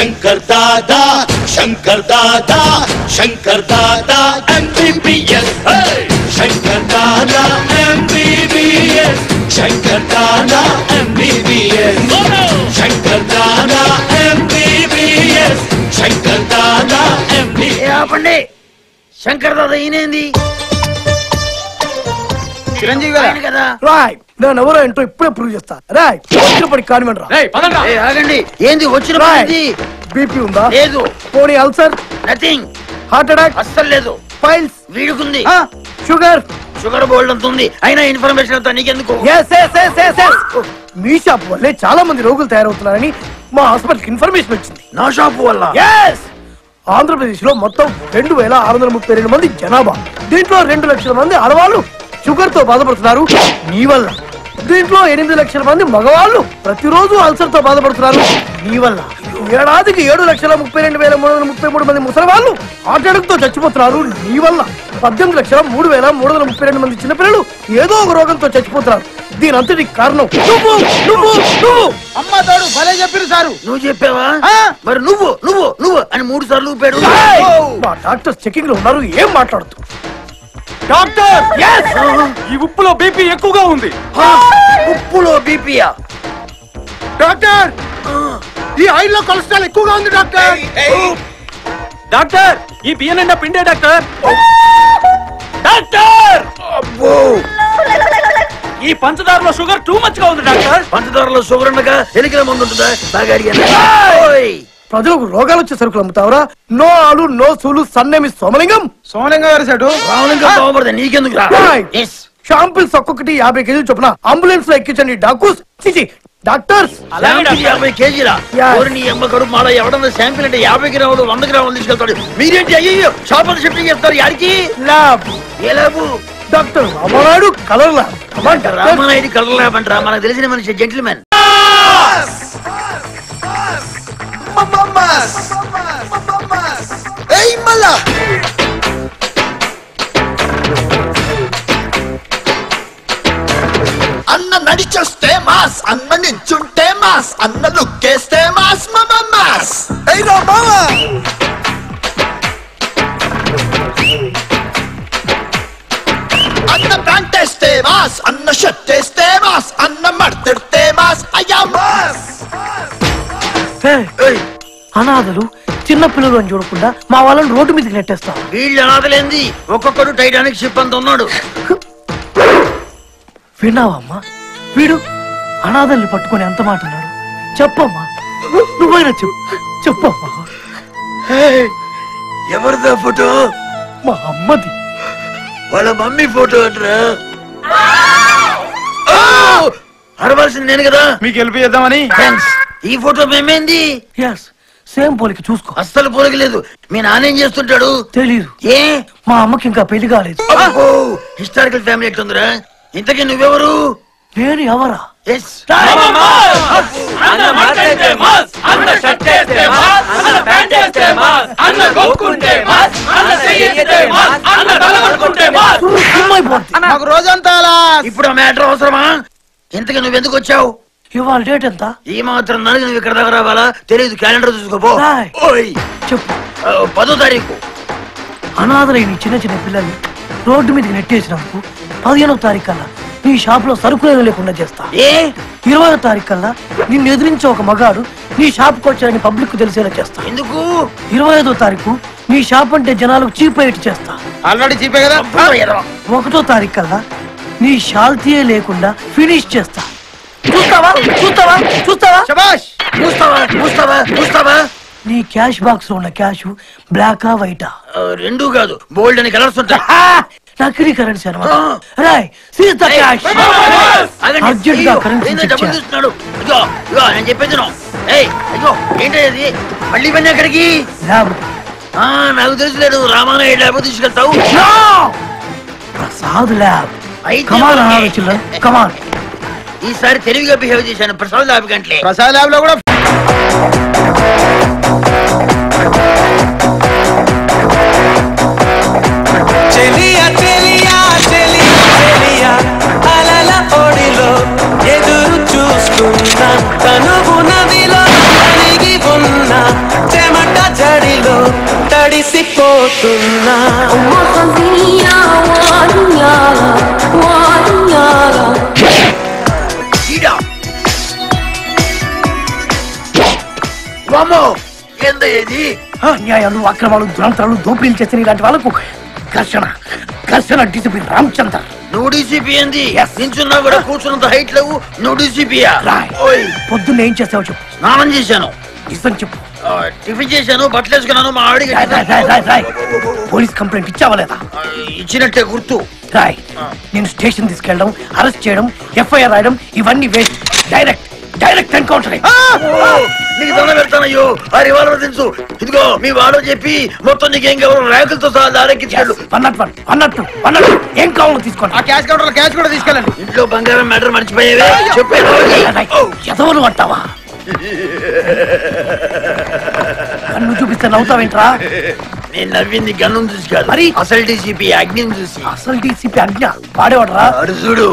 शंकर दादा MBBS शंकर दादा MBBS Shankar दादा MBBS शंकर दादा MBBS शंकर दादा MBBS शंकर दादा ఈనేంది చిరంజీవి గారు కదా రాయ్ నేను ఎవరో ఏంటో ఇప్పుడే ప్రూవ్ చేస్తా రాయ్ వచ్చినప్పటికి కానివ్వండి రా ఆగండి ఏంది వచ్చినప్పటిది బీపీ ఉందా లేదు పోనీ అల్సర్ నథింగ్ హార్ట్ అటాక్ అస్సలు లేదు ఫైల్స్ వీడుకుంది షుగర్ బోల్డ్ అంత ఉంది అయినా ఇన్ఫర్మేషన్ అంతా నీకెందుకు మీ షాప్ వల్లే చాలా మంది రోగులు తయారవుతున్నారని మా హాస్పిటల్ ఇన్ఫర్మేషన్ వచ్చింది నా షాప్ వల్ల ఆంధ్రప్రదేశ్ లో మొత్తం 2632 మంది జనాభా దీంట్లో 2 లక్షల మంది ఆడవాళ్ళు షుగర్ తో బాధపడుతున్నారు నీ వల్ల దీంట్లో 8 లక్షల మంది మగవాళ్ళు ప్రతిరోజు అల్సర్ తో బాధపడుతున్నారు నీ వల్ల ఏడాదికి 7,32,333 మంది ముసలి వాళ్ళు హార్ట్ అటాక్ తో చచ్చిపోతున్నారు నీ వల్ల 18,03,332 మంది చిన్నపిల్లలు ఏదో ఒక రోగంతో చచ్చిపోతున్నారు దీని అంతటి కారణం నువ్వు అమ్మ తోడు భలే చెప్పిరు సారు నువ్వు చెప్పావా మరి నువ్వు అని 3 సార్లు ఊపాడు మా డాక్టర్స్ చెకింగ్ లో ఉన్నారు ఏం మాట్లాడుతూ డాక్టర్ ఈ ఉప్పులో బీపీ ఎక్కువగా ఉంది ఉప్పులో బీపీయా డాక్టర్ ఈ ఆయిల్ లో కొలెస్ట్రాల్ ఎక్కువగా ఉంది డాక్టర్ డాక్టర్ ఈ బియ్యం నిండా పిండే డాక్టర్ డాక్టర్ అబ్బో ఈ పంచదారలో షుగర్ టూ మచ్ గా ఉంది డాక్టర్ పంచదారలో షుగర్ ఉండగా ఎలికల మందు ఉంటుందా బాగా అడిగాను ప్రజలకు రోగాలు వచ్చే సరుకులు అమ్ముతావరా నో ఆలు నో సూలు సన్నేమి సోమలింగం గారు సెటు రామలింగం నీకెందుకు షాంపిల్స్ ఒక్కొక్కటి 50 కేజీలు చొప్పున అంబులెన్స్ లో ఎక్కించండి డాక్టర్స్ 50 కేజీలా నీ అమ్మ కడుపు మాడ ఎవడన్నా శాంపిల్ అంటే 50 గ్రాములు 100 గ్రాములు తీసుకెళ్తాడు మీరేంటి అయ్యో షాప్ అంతా షిఫ్టింగ్ చేస్తారు యాడికి ల్యాబ్ ఏ lab doctor Ramanaidu colour lab Ramanaidu colour lab అంటారా మనకు తెలిసిన మనిషి జెంటిల్మెన్ అన్న నడిచొస్తే మాస్ అన్న నించుంటే మాస్ అన్న లుక్కేస్తే మాస్ మాస్ అన్న ప్యాంట్ వేస్తే మాస్ అన్న షర్ట్ వేస్తే మాస్ అన్న మడతెడితే మాస్ అయ్యా మాస్ అనాథలు చిన్న పిల్లలు అని చూడకుండా మా వాళ్ళని రోడ్డు మీదకి నెట్టేస్తాం వీళ్ళు అనాథలేంది ఒక్కొక్కడు టైటానిక్ షిప్ అంత ఉన్నాడు విన్నావమ్మా వీడు అనాథల్ని పట్టుకొని ఎంత మాట అన్నాడు చెప్పమ్మా నువ్వైనా చెప్పమ్మా ఎవరిదా ఫోటో మా అమ్మది వాళ్ళ మమ్మీ ఫోటో అంటారా అరవాల్సింది నేను కదా మీకు హెల్ప్ చేద్దామని ఈ ఫోటో మేమేంది సేమ్ పోలికి చూసుకో అస్సలు పోలికలేదు మీ నాన్నేం చేస్తుంటాడు తెలీదు ఏ మా అమ్మకి ఇంకా పెళ్లి కాలేదు హిస్టారికల్ ఫ్యామిలీ ఎట్లుందిరా ఇంతకీ నువ్వెవరు నేను ఎవరా రోజంతా ఇప్పుడు ఆ మ్యాటర్ అవసరమా ఇంతకీ నువ్వెందుకు వచ్చావు ఇవాళ డేట్ ఎంత ఈ మాత్రం దానికి నువ్వు ఇక్కడ దగ్గర రావాలా తెలియదు క్యాలెండర్ చూసుకోపో చెప్పు 10వ తారీఖు అనాథలైన చిన్న చిన్న పిల్లల్ని రోడ్డు మీదకి నెట్టేసినందుకు 15వ తారీఖు కల్లా నీ షాప్ లో సరుకులు లేకుండా చేస్తా 20వ తారీఖు కల్లా నిన్ను ఎదిరించే ఒక మగాడు నీ షాప్ కు వచ్చాడని పబ్లిక్ తెలిసేలా చేస్తా ఎందుకు 25వ తారీఖు నీ షాప్ అంటే జనాలకు చీప్ రేట్ చేస్తా ఆల్రెడీ చీపే కదా 1వ తారీఖు కల్లా నీ షాల్తీయే లేకుండా ఫినిష్ చేస్తా చూస్తావా నీ క్యాష్ బాక్స్ లో ఉన్న క్యాష్ బ్లాక్ వైటా రెండు కాదు బోల్డ్ అని కలర్స్ ఉంటాయి నకిలీ కరెన్సీ అన్నమాట Roy seize the cash urgent గా కరెన్సీ చెక్ నేను చెప్పేది ఏంటది మళ్ళీ పని అక్కడికి నాకు తెలుసులేడు రామానాయుడు ల్యాబ్ తీసుకెళ్తావు ప్రసాద్ ల్యాబ్ కమాన్ ఈసారి తెలివిగా బిహేవ్ చేశాను ప్రసాద్ ల్యాబ్ కంటే ప్రసాద్ ల్యాబ్ లో కూడా చెలియా చెలియా చెలియా చెలియా అలల ఓడిలో ఎదురు చూస్తున్నా కనుగు నదిలో అణిగి ఉన్న వస్తున్నా వామ్మో, ఏందో ఇది? అన్యాయాలు, అక్రమాలు, దురంతాలు, దోపిడీలు చేసిన ఇలాంటి వాళ్ళకు ఘర్షణ ఘర్షణ డిసిప్లిన్. రామచంద్ర నువ్వు డీసీపీ ఏంది? నించున్నా కూడా కూర్చున్నంత హైట్ లేవు. నువ్వు డీసీపీయా? పొద్దున్న ఏం చేస్తావు చెప్పు. స్నానం చేశాను, నిజం చెప్పు. టిఫిన్ చేశాను, బట్టలు వేసుకున్నాను. మా ఆడికి రాయ్. పోలీస్ కంప్లైంట్ ఇచ్చావా లేదా? ఇచ్చినట్టే గుర్తు. రాయ్, నేను స్టేషన్ తీసుకెళ్ళడం, అరెస్ట్ చేయడం, ఎఫ్ఐఆర్ రాయడం ఇవన్నీ వేస్ట్. Direct encounter. నీకు దండ పెడతానయ్యో, ఆ రివాల్వర్ తెలుసు. ఇదిగో మీ వాడో చెప్పి మొత్తం నీకేం కావాలి ర్యాంకులతో సహా దారెక్కించాడు. అన్నట్టు ఏం కావాలో తీసుకోండి. ఆ క్యాష్ కౌంటర్ లో క్యాష్ కూడా తీసుకెళ్ళండి. ఇంట్లో బంగారం మ్యాటర్ మర్చిపోయేవే చెప్పేది. ఎదవలు అంటావా? కన్ను చూపిస్తే నవ్వుతావేంట్రా? నేను నవ్వింది గన్ను చూసి కాదు, మరి అసలు డీసీపీ అగ్నిని చూసి. అసలు డీసీపీ అజ్ఞ వాడేవాడరా? అరుసుడు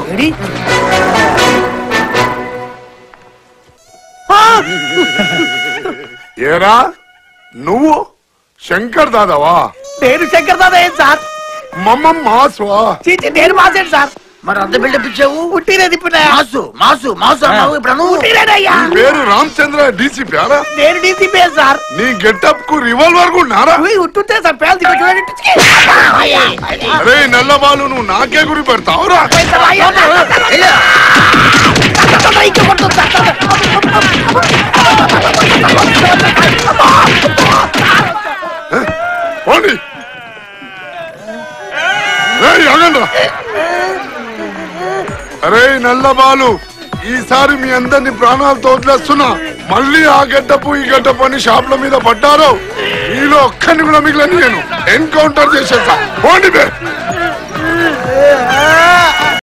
ఏరా నువ్వు శంకర్ దాదావా? నేను శంకర్ దాదా. ఏం సార్? మమ్మ మాస్వా? చీచి, నేను మాసేడు సార్. మరి అంత బిల్డప్ ఇచ్చావు? పుట్టినది ఇప్పుడు మాసు అన్నావు. ఇప్పుడు పుట్టినయ్యా. నీ పేరు రామచంద్ర డీసీపీ అరా? నేను డీసీపీ సార్. నీ గెటప్ కు రివాల్వర్ కూడా ఉంటుంటే సార్ పేలు అరే నల్లబాలు, నువ్వు నాకే గురి పెడతావురా? పోండి. అరే నల్లబాలు, ఈసారి మీ అందరిని ప్రాణాలతో వదిలేస్తున్నా. మళ్ళీ ఆ గడ్డపు ఈ గడ్డపు అని షాప్ల మీద పడ్డారు. మీలో ఒక్కరిని కూడా మిగిలిన నేను ఎన్కౌంటర్ చేసేస్తా. పోండి.